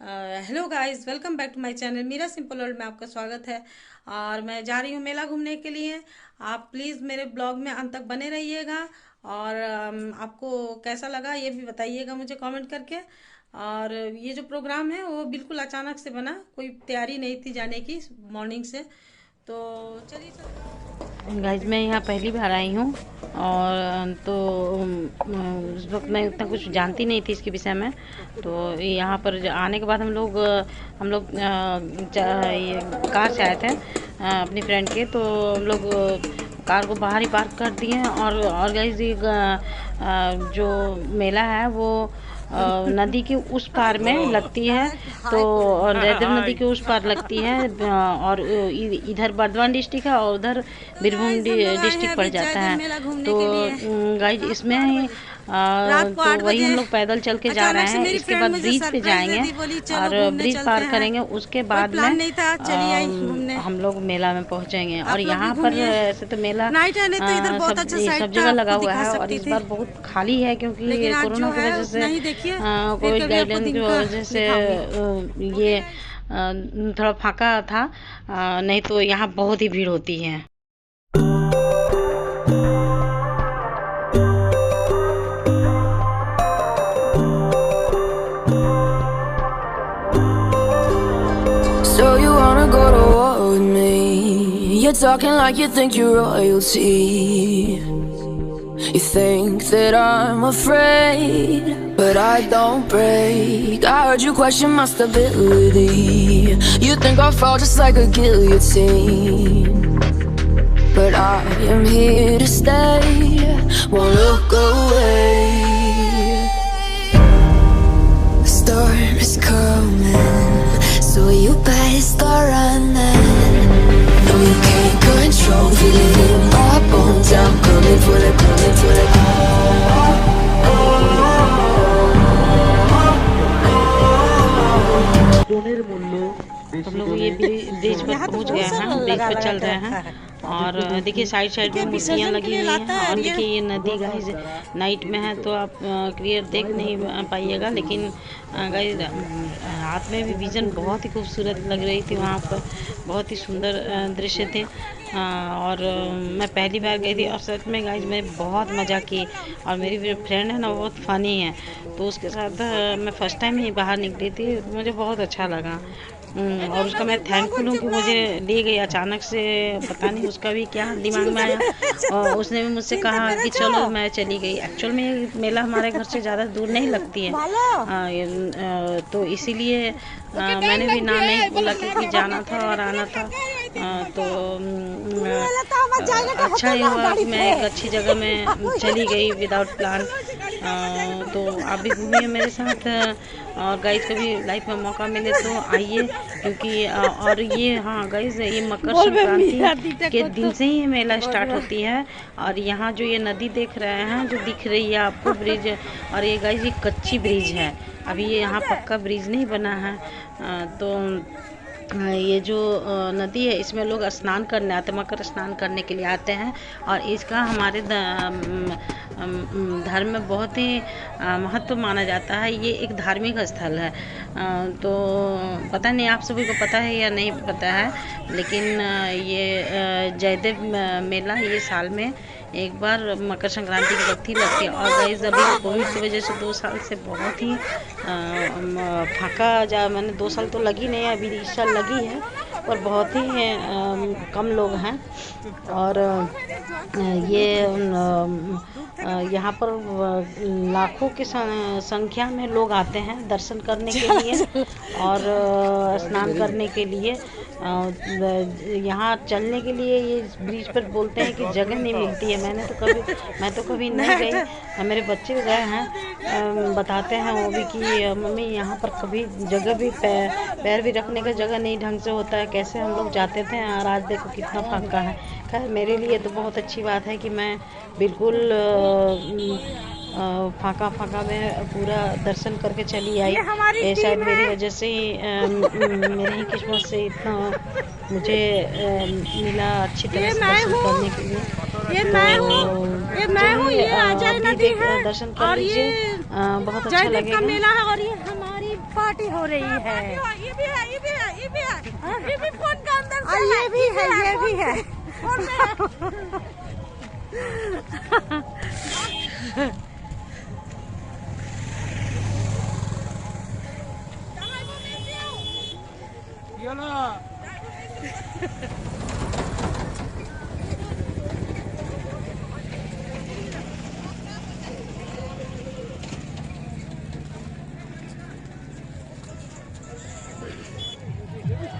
Hello guys, welcome back to my channel Meera simple world में आपका स्वागत है। और मैं जा रही हूँ मेला घूमने के लिए। आप प्लीज़ मेरे ब्लॉग में अंत तक बने रहिएगा। और आपको कैसा लगा ये भी बताइएगा मुझे कमेंट करके। और ये जो प्रोग्राम है वो बिल्कुल अचानक से बना, कोई तैयारी नहीं थी जाने की मॉर्निंग से। तो चलिए गाइज मैं यहाँ पहली बार आई हूँ। और तो उस वक्त मैं उतना कुछ जानती नहीं थी इसके विषय में। तो यहाँ पर आने के बाद हम लोग ये कार से आए थे अपनी फ्रेंड के। तो हम लोग कार को बाहर ही पार्क कर दिए। और गाइज ये जो मेला है वो नदी के उस पार में लगती है। तो जयदेव नदी के उस पार लगती है। और इधर बर्धमान डिस्ट्रिक्ट है और उधर बीरभूम डिस्ट्रिक्ट पड़ जाता है। तो गाइज इसमें तो वही हम लोग पैदल चल के जा रहे हैं। इसके बाद ब्रिज पे जाएंगे और ब्रिज पार करेंगे। उसके बाद में हम लोग मेला में पहुंचेंगे। और यहाँ पर ऐसे तो मेला सब जगह लगा हुआ है। और इस बार बहुत खाली है क्योंकि कोरोना की वजह से कोविड गाइडलाइन की वजह से ये थोड़ा फाका था। नहीं तो यहाँ बहुत ही भीड़ होती है। So you wanna go to war with me? You're talking like you think you're royalty. You think that I'm afraid, but I don't break. I heard you question my stability. You think I'll fall just like a guillotine, but I am here to stay. Won't look away. The storm is coming, so you better start running. No, you can't control, feel it in my bones. I'm coming for the, coming for the. हम लोग ये bridge पर पहुंच गए हैं। Bridge पर चल रहे हैं। और देखिए साइड में मूर्तियाँ लगी हुई हैं। और देखिए ये नदी गाइज नाइट में है तो आप क्लियर देख नहीं पाइएगा, लेकिन गाइज रात में भी विजन बहुत ही खूबसूरत लग रही थी। वहाँ पर बहुत ही सुंदर दृश्य थे। और मैं पहली बार गई थी और सच में गाइज मैं बहुत मज़ा की। और मेरी जो फ्रेंड है ना वो बहुत फ़नी है, तो उसके साथ मैं फ़र्स्ट टाइम ही बाहर निकली थी। मुझे बहुत अच्छा लगा। और उसका मैं थैंकफुल हूँ कि मुझे ले गई अचानक से। पता नहीं उसका भी क्या दिमाग में आया और उसने भी मुझसे कहा कि चलो, मैं चली गई। एक्चुअल में मेला हमारे घर से ज़्यादा दूर नहीं लगती है। तो इसीलिए मैंने भी ना नहीं बोला क्योंकि जाना था और आना था। तो अच्छा ही हुआ कि मैं एक अच्छी जगह में चली गई विदाउट प्लान। तो आप भी घूमिए मेरे साथ। और गाइज कभी लाइफ में मौका मिले तो आइए, क्योंकि और ये हाँ गाइज ये मकर संक्रांति के दिन से ही मेला स्टार्ट होती है। और यहाँ जो ये नदी देख रहे हैं, जो दिख रही है आपको ब्रिज, और ये गाइज ये कच्ची ब्रिज है, अभी ये यहाँ पक्का ब्रिज नहीं बना है। तो ये जो नदी है इसमें लोग स्नान करने आते हैं, मकर स्नान करने के लिए आते हैं। और इसका हमारे धर्म में बहुत ही महत्व माना जाता है। ये एक धार्मिक स्थल है। तो पता नहीं आप सभी को पता है या नहीं पता है, लेकिन ये जयदेव मेला ये साल में एक बार मकर संक्रांति के वक्त ही लगती है। और गाइस अभी कोविड की वजह से 2 साल से बहुत ही फाका जा, मैंने 2 साल तो लगी नहीं है, अभी इस साल लगी है और बहुत ही कम लोग हैं। और ये यहाँ पर लाखों की संख्या में लोग आते हैं दर्शन करने के लिए और स्नान करने के लिए। यहाँ चलने के लिए ये ब्रिज पर बोलते हैं कि जगह नहीं मिलती है। मैं तो कभी नहीं गई। मेरे बच्चे गए हैं, बताते हैं वो भी कि मम्मी यहाँ पर कभी जगह भी पैर भी रखने का जगह नहीं ढंग से होता है, कैसे हम लोग जाते थे और आज देखो कितना फाका है। खैर मेरे लिए तो बहुत अच्छी बात है कि मैं बिल्कुल फाका में पूरा दर्शन करके चली आई। ये शायद मेरी वजह से ही मेरी ही किस्मत से इतना मुझे मिला अच्छी तरह से दर्शन करने के लिए। तो आप भी दर्शन कर लीजिए, बहुत अच्छा लगेगा। पार्टी हो रही है। ये भी है, ये भी है, ये भी है, ये भी फोन का अंदर से ये भी है, ये भी है। फोन में है।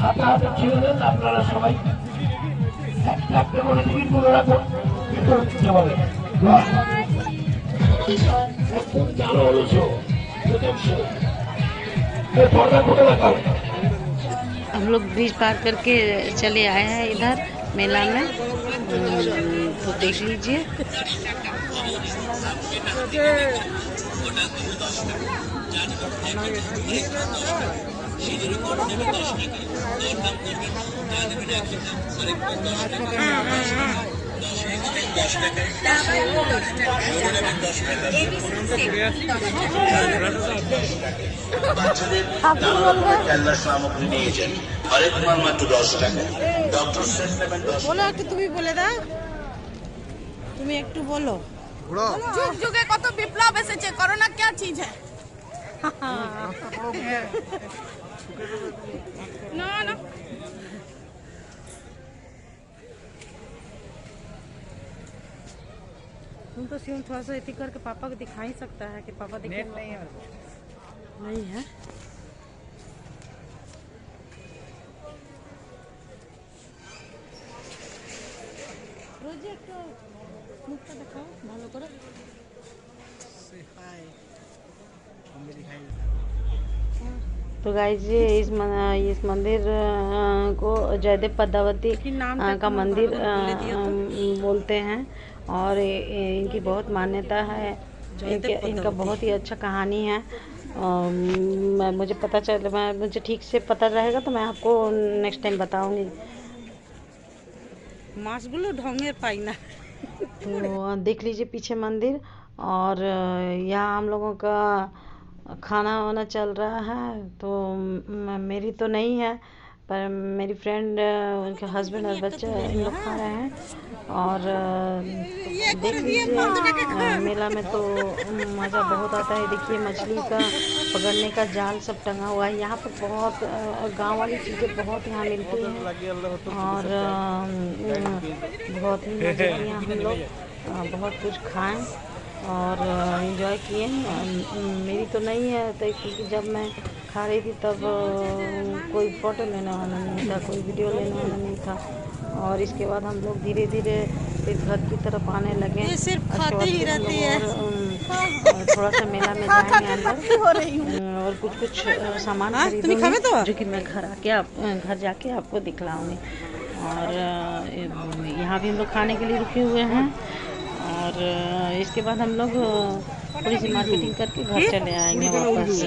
হাতে হাতে ছেড়ে দেন, আপনারা সবাই একটা করে টিকিট তুলে রাখুন, ভিতরে দিতে হবে। একদম জানো হলো पर्दा खोले रखा। हम लोग ब्रिज पार करके चले आए हैं इधर मेला में, तो देख लीजिए। খেলনার সামগ্রী নিয়েছেন, আরেক মাল মাত্র 10 টাকা। ডক্টর সেট নেবেন 10 বলো একটু, তুমি বলে দাও, তুমি একটু বলো। যুগ যুগে কত বিপ্লব এসেছে, করোনা क्या चीज है? ना ना तुम तो सिर्फ थोड़ा सा इति करके पापा को दिखा ही सकता है कि पापा देखिए। नहीं है। प्रोजेक्ट मुखটা দেখাও ভালো করে। तो गाइस ये इस मंदिर को जयदेव पद्मावती का मंदिर बोलते हैं, और इनकी बहुत मान्यता है। इनका बहुत ही अच्छा कहानी है। मुझे ठीक से पता रहेगा तो मैं आपको नेक्स्ट टाइम बताऊंगी। মাছগুলো ঢঙের পাই না। तो देख लीजिए पीछे मंदिर, और यहाँ हम लोगों का खाना वाना चल रहा है। तो मेरी तो नहीं है, पर मेरी फ्रेंड, उनके हस्बैंड और बच्चे इन लोग खा रहे हैं। और देख लीजिए मेला में तो मज़ा बहुत आता है। देखिए मछली का पकड़ने का जाल सब टंगा हुआ है। यहाँ पर बहुत गांव वाली चीज़ें बहुत यहाँ मिलती हैं, और बहुत ही मज़े किए हम लोग, बहुत कुछ खाएं और एंजॉय किए। मेरी तो नहीं है, तो क्योंकि जब मैं खा रही थी तब कोई फ़ोटो लेने वाला नहीं था, कोई वीडियो लेने वाला नहीं था। और इसके बाद हम लोग धीरे धीरे फिर घर की तरफ आने लगे। ये सिर्फ खाते ही रहती है। थोड़ा सा मेला में जाएंगे अंदर, और कुछ सामान खरीदूंगी, जो कि मैं घर जाके आपको दिखलाऊंगी। और यहाँ भी हम लोग खाने के लिए रुके हुए हैं, और इसके बाद हम लोग थोड़ी सी मार्केटिंग करके घर चले आएंगे वापस।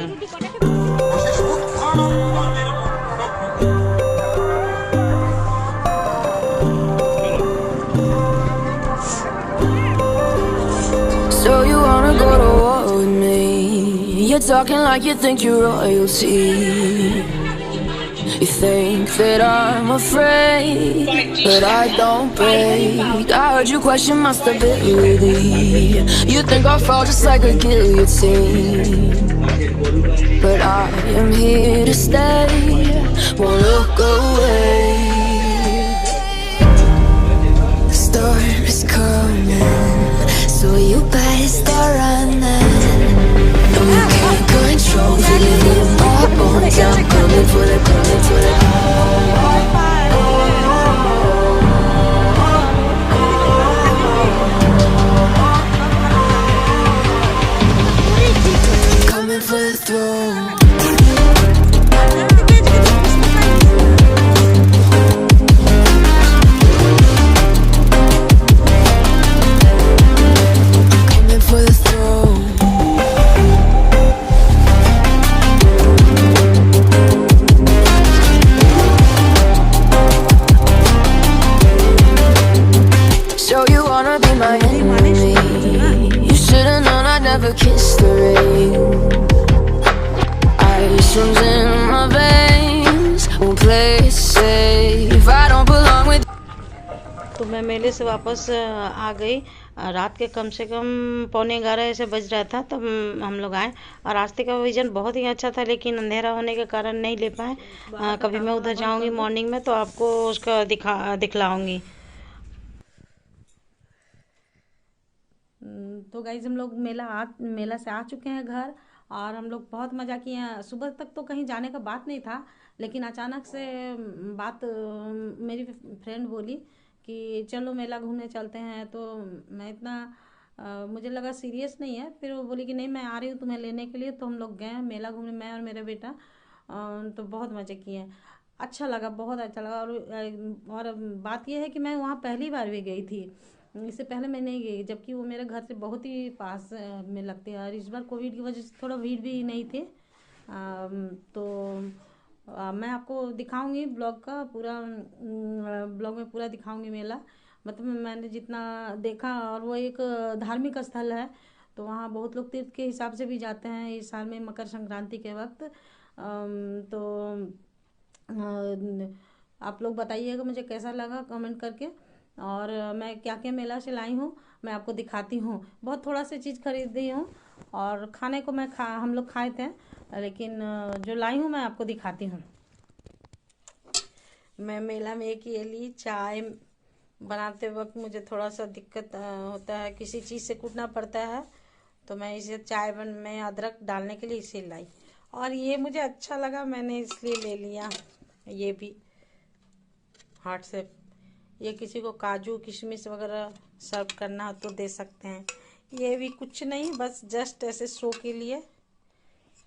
So you wanna go to war with me? You're talking like you think you're royalty. You think that I'm afraid, but I don't break. I heard you question my stability. You think I'll fall just like a guillotine, but I am here to stay, won't look away. The storm is coming, so you better start running. No, you can't control it in my bones. I'm coming for the, coming for the. Coming for the throne. Won't play it safe. I don't belong with. तो मैं मेले से वापस आ गई। रात के कम से कम 11:15 ऐसे बज रहा था तब हम लोग आए। और रास्ते का विजन बहुत ही अच्छा था, लेकिन अंधेरा होने के कारण नहीं ले पाए। कभी मैं उधर जाऊंगी मॉर्निंग में तो आपको उसका दिखलाऊंगी। तो गाइज हम लोग मेला से आ चुके हैं घर, और हम लोग बहुत मज़ा किए हैं। सुबह तक तो कहीं जाने का बात नहीं था, लेकिन अचानक से मेरी फ्रेंड बोली कि चलो मेला घूमने चलते हैं। तो मैं इतना मुझे लगा सीरियस नहीं है, फिर वो बोली कि नहीं मैं आ रही हूँ तुम्हें लेने के लिए। तो हम लोग गए मेला घूमने, मैं और मेरा बेटा। तो बहुत मज़े किए, अच्छा लगा, बहुत अच्छा लगा। और बात यह है कि मैं वहाँ पहली बार भी गई थी, इससे पहले मैं नहीं गई, जबकि वो मेरे घर से बहुत ही पास में लगती है। और इस बार कोविड की वजह से थोड़ा भीड़ भी नहीं थी। तो मैं आपको दिखाऊंगी ब्लॉग का पूरा, ब्लॉग में पूरा दिखाऊंगी मेला। मतलब मैंने जितना देखा, और वो एक धार्मिक स्थल है, तो वहाँ बहुत लोग तीर्थ के हिसाब से भी जाते हैं इस साल में मकर संक्रांति के वक्त। तो आप लोग बताइएगा मुझे कैसा लगा कमेंट करके। और मैं क्या क्या मेला से लाई हूँ मैं आपको दिखाती हूँ। बहुत थोड़ा सी चीज़ खरीदी हूँ, और खाने को हम लोग खाए थे, लेकिन जो लाई हूँ मैं आपको दिखाती हूँ। मैं मेला में एक ये ली चाय बनाते वक्त मुझे थोड़ा सा दिक्कत होता है, किसी चीज़ से कूटना पड़ता है, तो मैं इसे में अदरक डालने के लिए इसे लाई। और ये मुझे अच्छा लगा, मैंने इसलिए ले लिया। ये भी हार्ट शेप, ये किसी को काजू किशमिश वगैरह सर्व करना हो तो दे सकते हैं। ये भी कुछ नहीं, बस जस्ट ऐसे शो के लिए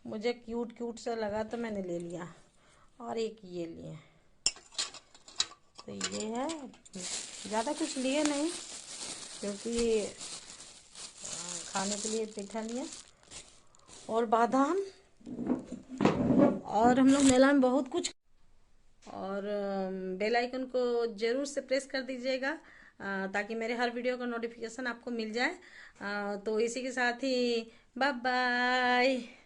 मुझे क्यूट क्यूट सा लगा तो मैंने ले लिया। और एक ये लिए, तो ये है, ज़्यादा कुछ लिए नहीं क्योंकि खाने के लिए पेठा लिया और बादाम। और हम लोग मेला में बहुत कुछ, और बेल आइकन को ज़रूर से प्रेस कर दीजिएगा ताकि मेरे हर वीडियो का नोटिफिकेशन आपको मिल जाए। तो इसी के साथ ही बाय बाय।